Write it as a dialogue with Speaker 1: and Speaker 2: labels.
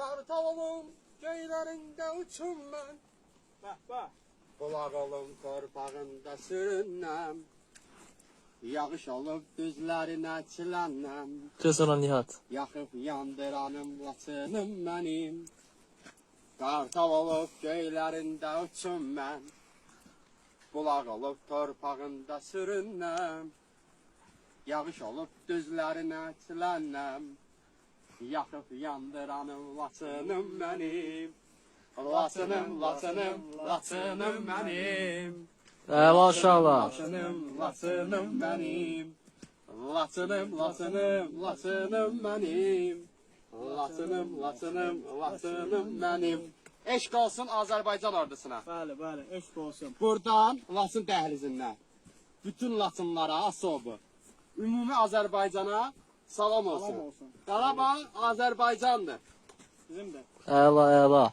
Speaker 1: Kartalım göylərində uçum mən. Bulağalım torpağında sürünəm. Yağış olub düzlərinə çilənəm.
Speaker 2: Tez ona Nihat.
Speaker 1: Yaxıb yandıranım Laçınım mənim. Qartal olub göylərində uçum mən. Bulaq olub torpağında sürünəm. Yağış olub düzlərinə çilənəm. Yaxıb yandıranım Laçınım mənim. Laçınım, Laçınım, Laçınım mənim.
Speaker 2: Maşallah.
Speaker 1: Laçınım, Laçınım mənim. Laçınım, Laçınım, Laçınım mənim. Laçınım, Laçınım, Laçınım mənim. Eşq olsun Azərbaycan ordusuna.
Speaker 3: Bəli, bəli, eşq olsun.
Speaker 1: Buradan Laçın dəhlizindən bütün Laçınlara, Asobu, ümumi Azərbaycana salam olsun.
Speaker 3: Salam olsun.
Speaker 1: Qarabağ Azərbaycandır.
Speaker 3: Bizim də.
Speaker 2: Əla, əla.